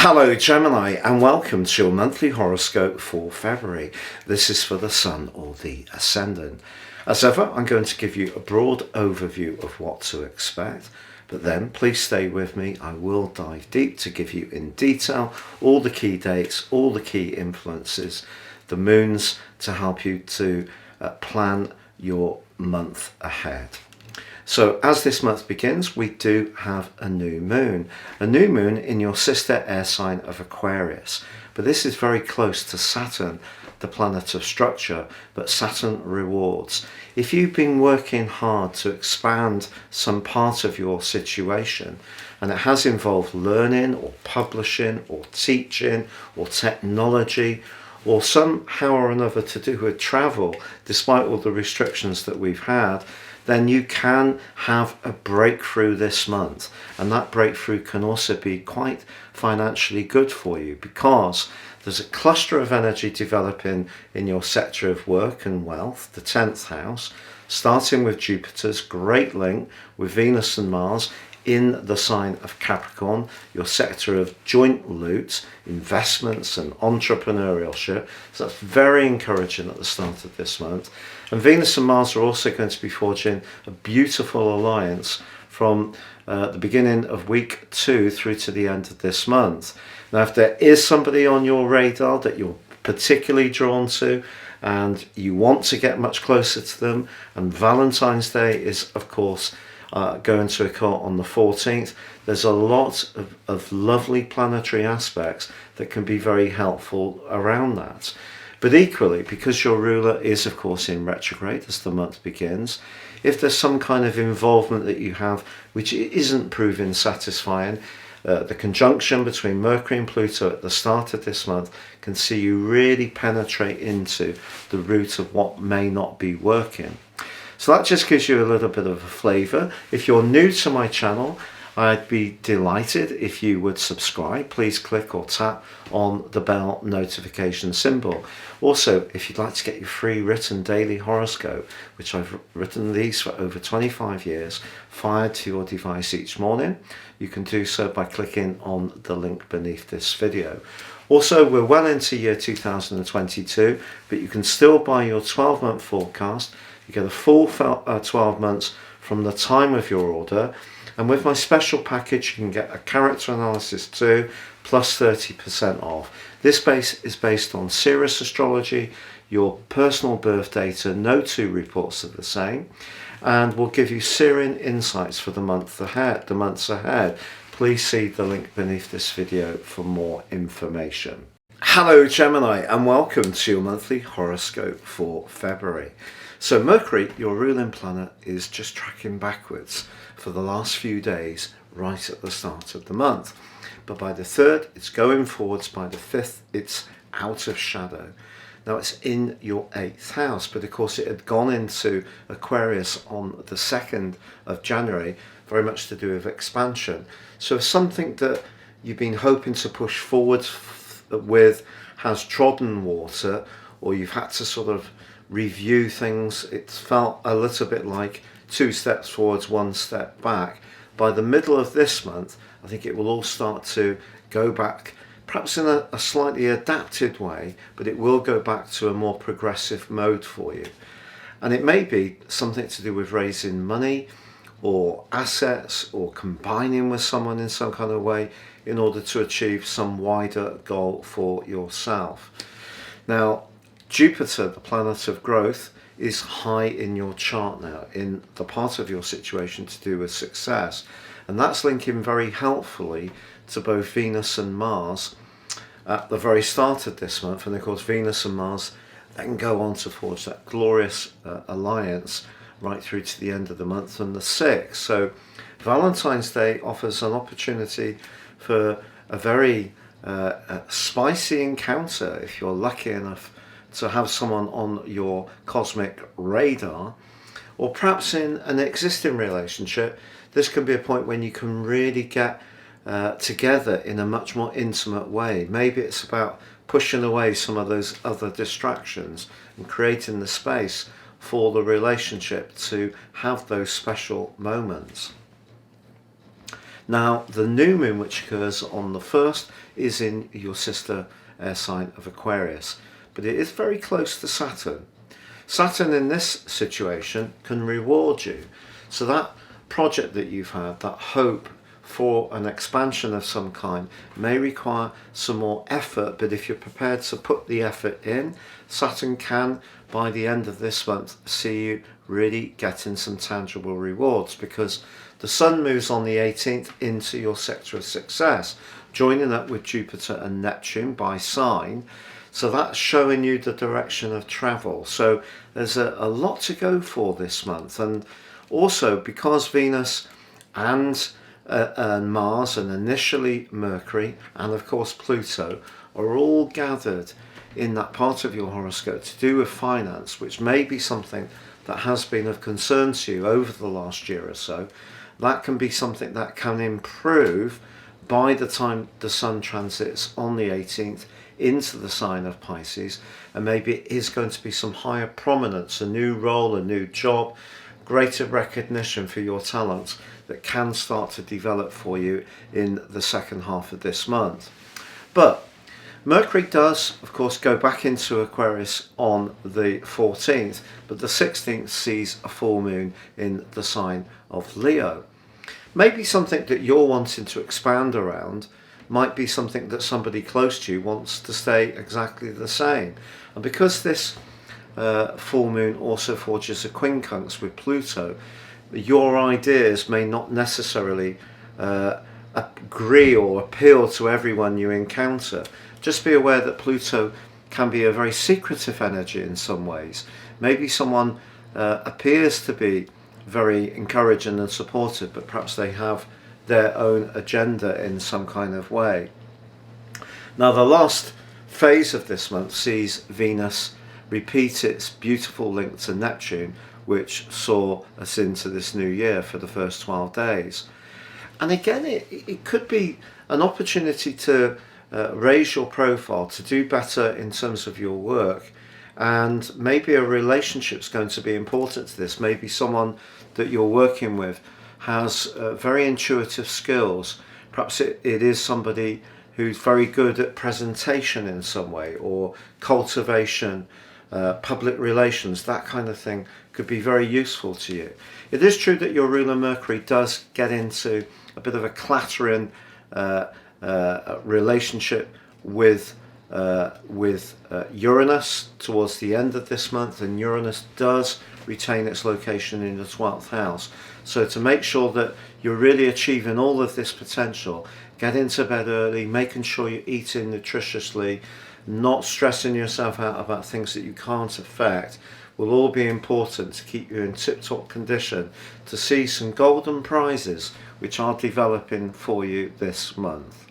Hello Gemini, and welcome to your monthly horoscope for February. This is for the Sun or the Ascendant. As ever, I'm going to give you a broad overview of what to expect, but then please stay with me. I will dive deep to give you in detail all the key dates, all the key influences, the moons, to help you to plan your month ahead. So as this month begins, we do have a new moon in your sister air sign of Aquarius. But this is very close to Saturn, the planet of structure, but Saturn rewards. If you've been working hard to expand some part of your situation, and it has involved learning or publishing or teaching or technology, or somehow or another to do with travel, despite all the restrictions that we've had, then you can have a breakthrough this month. And that breakthrough can also be quite financially good for you, because there's a cluster of energy developing in your sector of work and wealth, the 10th house, starting with Jupiter's great link with Venus and Mars in the sign of Capricorn, your sector of joint loot, investments and entrepreneurship. So that's very encouraging at the start of this month. And Venus and Mars are also going to be forging a beautiful alliance from the beginning of week 2 through to the end of this month. Now, if there is somebody on your radar that you're particularly drawn to and you want to get much closer to them, and Valentine's Day is, of course, going to occur on the 14th, there's a lot of lovely planetary aspects that can be very helpful around that. But equally, because your ruler is, of course, in retrograde as the month begins, if there's some kind of involvement that you have which isn't proving satisfying, the conjunction between Mercury and Pluto at the start of this month can see you really penetrate into the root of what may not be working. So that just gives you a little bit of a flavour. If you're new to my channel, I'd be delighted if you would subscribe. Please click or tap on the bell notification symbol. Also, if you'd like to get your free written daily horoscope, which I've written these for over 25 years, fired to your device each morning, you can do so by clicking on the link beneath this video. Also, we're well into year 2022, but you can still buy your 12-month forecast. You get a full 12 months from the time of your order. And with my special package, you can get a character analysis too, plus 30% off. This base is based on Sirius astrology, your personal birth data, no two reports are the same, and will give you Syrian insights for the months ahead. Please see the link beneath this video for more information. Hello Gemini, and welcome to your monthly horoscope for February. So Mercury, your ruling planet, is just tracking backwards for the last few days right at the start of the month. But by the 3rd, it's going forwards. By the 5th, it's out of shadow. Now it's in your 8th house, but of course it had gone into Aquarius on the 2nd of January, very much to do with expansion. So if something that you've been hoping to push forward with has trodden water, or you've had to sort of review things, it's felt a little bit like 2 steps forwards, 1 step back. By the middle of this month, I think it will all start to go back, perhaps in a slightly adapted way, but it will go back to a more progressive mode for you. And it may be something to do with raising money or assets, or combining with someone in some kind of way in order to achieve some wider goal for yourself. Now, Jupiter, the planet of growth, is high in your chart now, in the part of your situation to do with success. And that's linking very helpfully to both Venus and Mars at the very start of this month. And of course, Venus and Mars then go on to forge that glorious alliance right through to the end of the month on the 6th. So Valentine's Day offers an opportunity for a very spicy encounter if you're lucky enough to have someone on your cosmic radar, or perhaps in an existing relationship. This can be a point when you can really get together in a much more intimate way. Maybe it's about pushing away some of those other distractions and creating the space for the relationship to have those special moments. Now, the new moon, which occurs on the 1st, is in your sister air sign of Aquarius, but it is very close to Saturn. Saturn in this situation can reward you. So that project that you've had, that hope for an expansion of some kind, may require some more effort, but if you're prepared to put the effort in, Saturn can, by the end of this month, see you really getting some tangible rewards, because the Sun moves on the 18th into your sector of success, joining up with Jupiter and Neptune by sign. So that's showing you the direction of travel. So there's a lot to go for this month. And also, because Venus and Mars and initially Mercury and of course Pluto are all gathered in that part of your horoscope to do with finance, which may be something that has been of concern to you over the last year or so, that can be something that can improve by the time the Sun transits on the 18th into the sign of Pisces, and maybe it is going to be some higher prominence, a new role, a new job, greater recognition for your talents that can start to develop for you in the second half of this month. But Mercury does, of course, go back into Aquarius on the 14th, but the 16th sees a full moon in the sign of Leo. Maybe something that you're wanting to expand around might be something that somebody close to you wants to stay exactly the same. And because this full moon also forges a quincunx with Pluto, your ideas may not necessarily agree or appeal to everyone you encounter. Just be aware that Pluto can be a very secretive energy in some ways. Maybe someone appears to be very encouraging and supportive, but perhaps they have their own agenda in some kind of way. Now, the last phase of this month sees Venus repeat its beautiful link to Neptune, which saw us into this new year for the first 12 days. And again, it could be an opportunity to raise your profile, to do better in terms of your work, and maybe a relationship's going to be important to this. Maybe someone that you're working with has very intuitive skills. Perhaps it is somebody who's very good at presentation in some way, or cultivation, public relations, that kind of thing could be very useful to you. It is true that your ruler Mercury does get into a bit of a clattering relationship with Uranus towards the end of this month, and Uranus does retain its location in the 12th house. So to make sure that you're really achieving all of this potential, get into bed early, making sure you're eating nutritiously, not stressing yourself out about things that you can't affect, will all be important to keep you in tip-top condition to see some golden prizes which are developing for you this month.